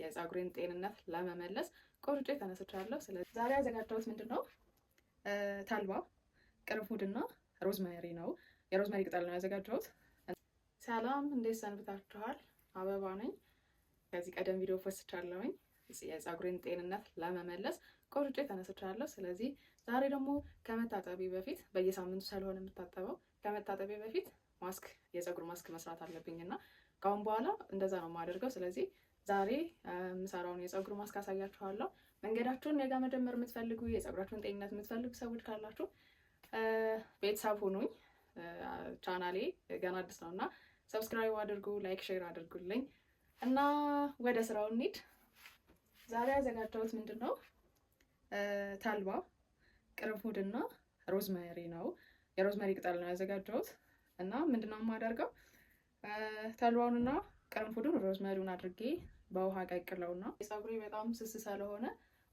የፀጉሬን ጤንነት ለመመለስ ቆርጬ ተነስቻለሁ። ስለዚህ ዛሬ ያዘጋጀሁት ምንድነው ተልባ፣ ቅርንፉድና ሮዝመሪ ነው። የሮዝመሪ ቅጠል ነው ያዘጋጀሁት። ሰላም፣ እንዴት ሰንብታችኋል? አበባ ነኝ። ከዚህ ቀደም ቪዲዮ ፖስቻለሁኝ የፀጉሬን ጤንነት ለመመለስ ቆርጬ ተነስቻለሁ። ስለዚህ ዛሬ ደግሞ ከመታጠቢ በፊት በየሳምንቱ ስለሆነ የምታጠበው ከመታጠቢ በፊት ማስክ የፀጉር ማስክ መስራት አለብኝና ካሁን በኋላ እንደዛ ነው የማደርገው። ስለዚህ ዛሬ የምሰራውን የፀጉር ማስክ አሳያችኋለሁ። መንገዳችሁን እኔ ጋር መጀመር የምትፈልጉ የፀጉራችሁን ጤንነት የምትፈልጉ ሰዎች ካላችሁ ቤተሰብ ሁኑኝ። ቻናሌ ገና አዲስ ነውና ሰብስክራይብ አድርጉ፣ ላይክ ሼር አድርጉልኝ እና ወደ ስራው እንሂድ። ዛሬ ያዘጋጀሁት ምንድነው ተልባ፣ ቅርንፉድና ሮዝመሪ ነው። የሮዝመሪ ቅጠል ነው ያዘጋጀሁት እና ምንድነው የማደርገው ተልባውንና ቅርንፉዱን ሮዝመሪውን አድርጌ በውሃ ቀቅለውና ፀጉሬ በጣም ስስ ስለሆነ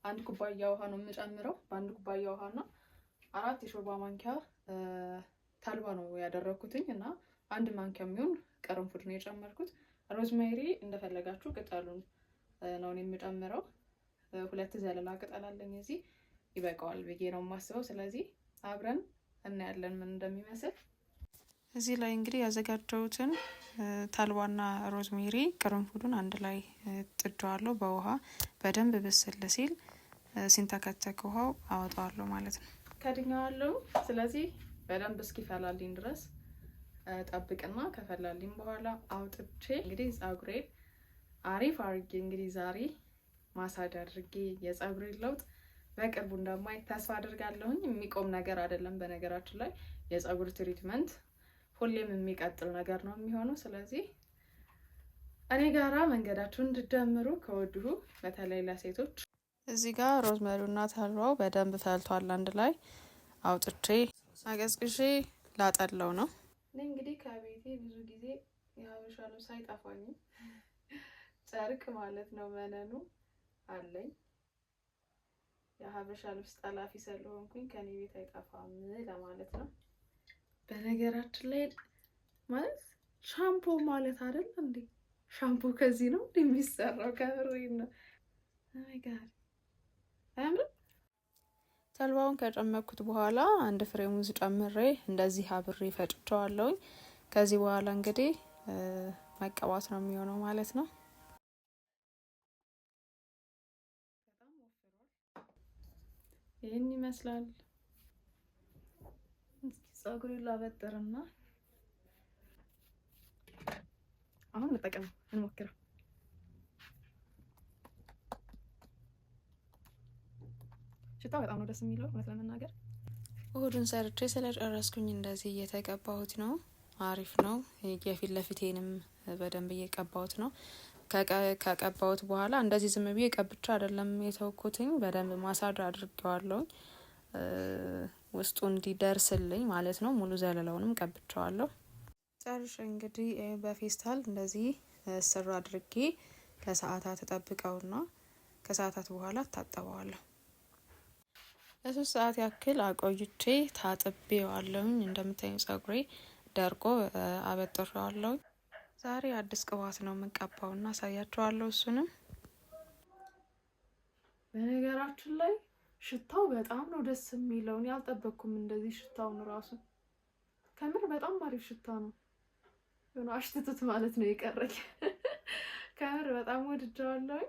1 ኩባያ ውሃ ነው የምጨምረው። በ1 ኩባያ ውሃና 4 የሾርባ ማንኪያ ተልባ ነው ያደረኩትኝ እና 1 ማንኪያ የሚሆን ቅርንፉድ ነው የጨመርኩት። ሮዝሜሪ እንደፈለጋችሁ ቅጠሉን ነው የምጨምረው። 2 ዘለላ ቅጠል አለኝ እዚህ ይበቃዋል ብዬ ነው የማስበው። ስለዚህ አብረን እናያለን ምን እንደሚመስል። እዚህ ላይ እንግዲህ ያዘጋጀሁትን ተልባና ሮዝሜሪ ቅርንፉዱን አንድ ላይ ጥጄዋለሁ። በውሃ በደንብ ብስል ሲል ሲንተከተክ ውሃው አወጣዋለሁ ማለት ነው። ከድኛዋለሁ። ስለዚህ በደንብ እስኪፈላልኝ ድረስ ጠብቅና ከፈላልኝ በኋላ አውጥቼ እንግዲህ ፀጉሬን አሪፍ አድርጌ እንግዲህ ዛሬ ማሳጅ አድርጌ የፀጉሬን ለውጥ በቅርቡ እንደማይ ተስፋ አድርጋለሁኝ። የሚቆም ነገር አይደለም። በነገራችን ላይ የፀጉር ትሪትመንት ሁሌም የሚቀጥል ነገር ነው የሚሆነው። ስለዚህ እኔ ጋራ መንገዳችሁን እንድትጀምሩ ከወዲሁ በተለይ ለሴቶች። እዚህ ጋር ሮዝመሪውና ተልባው በደንብ ፈልቷል። አንድ ላይ አውጥቼ አቀዝቅዤ ላጠለው ነው። እኔ እንግዲህ ከቤቴ ብዙ ጊዜ የሀበሻ ልብስ አይጠፋኝም። ጨርቅ ማለት ነው መነኑ አለኝ። የሀበሻ ልብስ ጠላፊ ስለሆንኩኝ ከኔ ቤት አይጠፋም ለማለት ነው። በነገራችን ላይ ማለት ሻምፖ ማለት አይደል እንዴ? ሻምፖ ከዚህ ነው የሚሰራው። ከብሬን ነው። አይ ጋር አያምርም? ተልባውን ከጨመኩት በኋላ 1 ፍሬ ሙዝ ጨምሬ እንደዚህ አብሬ ፈጭቸዋለሁኝ። ከዚህ በኋላ እንግዲህ መቀባት ነው የሚሆነው ማለት ነው። በጣም ወፍሯል። ይሄን ይመስላል። ፀጉሬን ላበጥርና አሁን እንጠቀም እንሞክረው። ሽታው በጣም ነው ደስ የሚለው እውነት ለመናገር። እሁዱን ሰርቼ ስለጨረስኩኝ እንደዚህ እየተቀባሁት ነው። አሪፍ ነው። የፊት ለፊቴንም በደንብ እየቀባሁት ነው። ከቀባሁት በኋላ እንደዚህ ዝም ብዬ ቀብቻ አይደለም የተወኩትኝ፣ በደንብ ማሳጅ አድርጌዋለሁ ውስጡ እንዲደርስልኝ ማለት ነው። ሙሉ ዘለላውንም ቀብቻዋለሁ። ጨርሼ እንግዲህ በፌስታል እንደዚህ ስር አድርጌ ለሰዓታት ተጠብቀውና ከሰዓታት በኋላ ታጠበዋለሁ። ለ3 ሰዓት ያክል አቆይቼ ታጥቤዋለሁኝ። እንደምታዩኝ ፀጉሬ ደርቆ አበጥሬዋለሁ። ዛሬ አዲስ ቅባት ነው የምንቀባውና አሳያችኋለሁ። እሱንም በነገራችን ላይ ሽታው በጣም ነው ደስ የሚለው። እኔ አልጠበቅኩም እንደዚህ ሽታውን ራሱ ከምር በጣም አሪፍ ሽታ ነው። የሆነ አሽትቱት ማለት ነው የቀረኝ። ከምር በጣም ወድጀዋለሁ።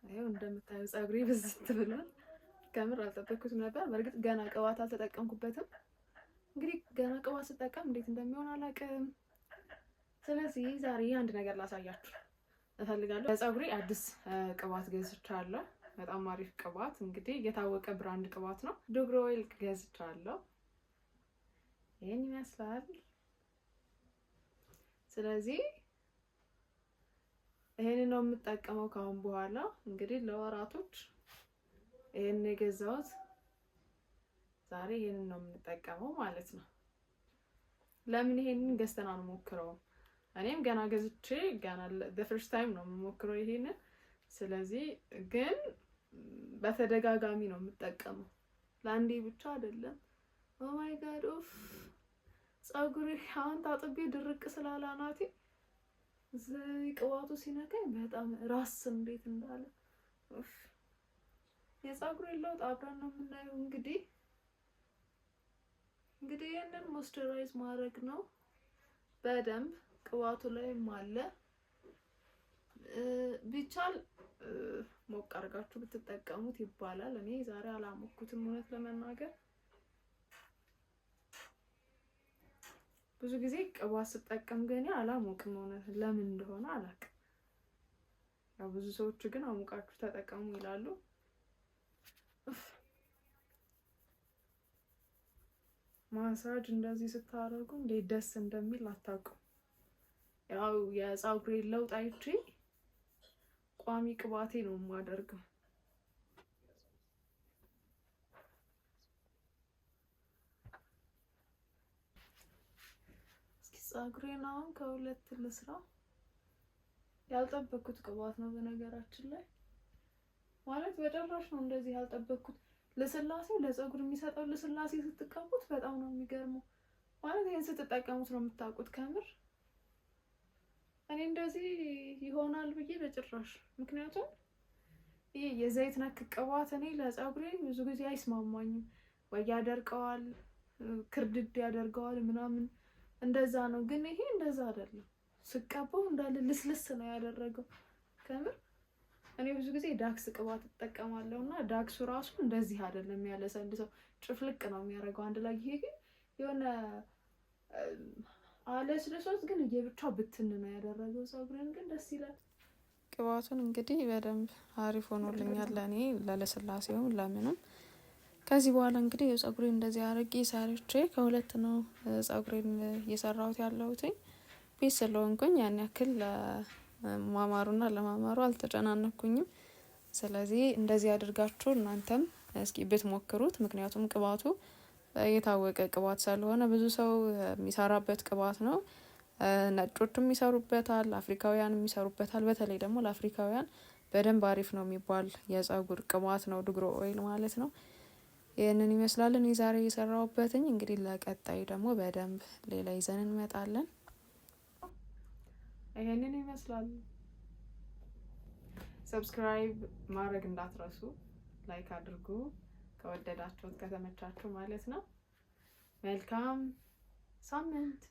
ይኸው እንደምታዩ ፀጉሬ ብዝት ብሏል። ከምር አልጠበቅኩትም ነበር። በእርግጥ ገና ቅባት አልተጠቀምኩበትም። እንግዲህ ገና ቅባት ስጠቀም እንዴት እንደሚሆን አላውቅም። ስለዚህ ዛሬ አንድ ነገር ላሳያችሁ እፈልጋለሁ። ለፀጉሬ አዲስ ቅባት ገዝቻለሁ። በጣም አሪፍ ቅባት፣ እንግዲህ የታወቀ ብራንድ ቅባት ነው። ዶግሮ ኦይል ገዝቻለሁ። ይሄን ይመስላል። ስለዚህ ይሄንን ነው የምጠቀመው ካሁን በኋላ እንግዲህ ለወራቶች። ይሄን የገዛሁት ዛሬ ይሄንን ነው የምንጠቀመው ማለት ነው። ለምን ይሄንን ገዝተን አንሞክረውም? እኔም ገና ገዝቼ ገና the first time ነው የምሞክረው ይሄንን። ስለዚህ ግን በተደጋጋሚ ነው የምጠቀመው፣ ለአንዴ ብቻ አይደለም። ኦ ማይ ጋድ ኦፍ ፀጉሬ አሁን ታጥቤ ድርቅ ስላላናቴ ቅባቱ ሲነካኝ በጣም ራስ እንዴት እንዳለ የፀጉሬ ለውጥ አብረን ነው የምናየው። እንግዲህ ይሄንን ሞይስቸራይዝ ማድረግ ነው በደንብ ቅባቱ ላይም አለ። ቢቻል ሞቅ አድርጋችሁ ብትጠቀሙት ይባላል። እኔ ዛሬ አላሞኩትም እውነት ለመናገር። ብዙ ጊዜ ቅባት ስጠቀም ግን አላሞቅም እውነት ለምን እንደሆነ አላውቅም። ያው ብዙ ሰዎች ግን አሙቃችሁ ተጠቀሙ ይላሉ። ማሳጅ እንደዚህ ስታደርጉ እንዴት ደስ እንደሚል አታውቁም። ያው የፀጉሬ ለውጥ አይቼ ቋሚ ቅባቴ ነው የማደርገው። እስኪ ፀጉሬን አሁን ከሁለት ልስራ። ያልጠበኩት ቅባት ነው በነገራችን ላይ ማለት በጭራሽ ነው እንደዚህ ያልጠበኩት። ለስላሴው ለፀጉር የሚሰጠው ለስላሴ ስትቀቡት በጣም ነው የሚገርመው። ማለት ይሄን ስትጠቀሙት ነው የምታውቁት ከምር። እኔ እንደዚህ ይሆናል ብዬ በጭራሽ። ምክንያቱም ይሄ የዘይት ነክ ቅባት እኔ ለፀጉሬ ብዙ ጊዜ አይስማማኝም። ወይ ያደርቀዋል፣ ክርድድ ያደርገዋል ምናምን እንደዛ ነው። ግን ይሄ እንደዛ አይደለም። ስቀባው እንዳለ ልስልስ ነው ያደረገው ከምር። እኔ ብዙ ጊዜ ዳክስ ቅባት እጠቀማለሁ እና ዳክሱ ራሱ እንደዚህ አይደለም ያለሰልሰው፣ ጭፍልቅ ነው የሚያደርገው አንድ ላይ። ይሄ ግን የሆነ አለስልሶት ግን እየብቻው ብትን ነው ያደረገው ፀጉሬን። ግን ደስ ይላል። ቅባቱን እንግዲህ በደንብ አሪፍ ሆኖልኛል ለእኔ ለለስላሴውም ለምንም። ከዚህ በኋላ እንግዲህ ፀጉሬን እንደዚህ አድርጌ ሰርቼ ከሁለት ነው ፀጉሬን እየሰራሁት ያለሁትኝ። ቤት ስለሆንኩኝ ያን ያክል ለማማሩና ለማማሩ አልተጨናነኩኝም። ስለዚህ እንደዚህ አድርጋችሁ እናንተም እስኪ ብትሞክሩት። ምክንያቱም ቅባቱ የታወቀ ቅባት ስለሆነ ብዙ ሰው የሚሰራበት ቅባት ነው። ነጮችም ይሰሩበታል፣ አፍሪካውያን ይሰሩበታል። በተለይ ደግሞ ለአፍሪካውያን በደንብ አሪፍ ነው የሚባል የፀጉር ቅባት ነው ድግሮ ኦይል ማለት ነው። ይህንን ይመስላል እኔ ዛሬ የሰራሁበትኝ። እንግዲህ ለቀጣይ ደግሞ በደንብ ሌላ ይዘን እንመጣለን። ይሄንን ይመስላል። ሰብስክራይብ ማድረግ እንዳትረሱ፣ ላይክ አድርጉ ከወደዳችሁት ከተመቻችሁ ማለት ነው። መልካም ሳምንት።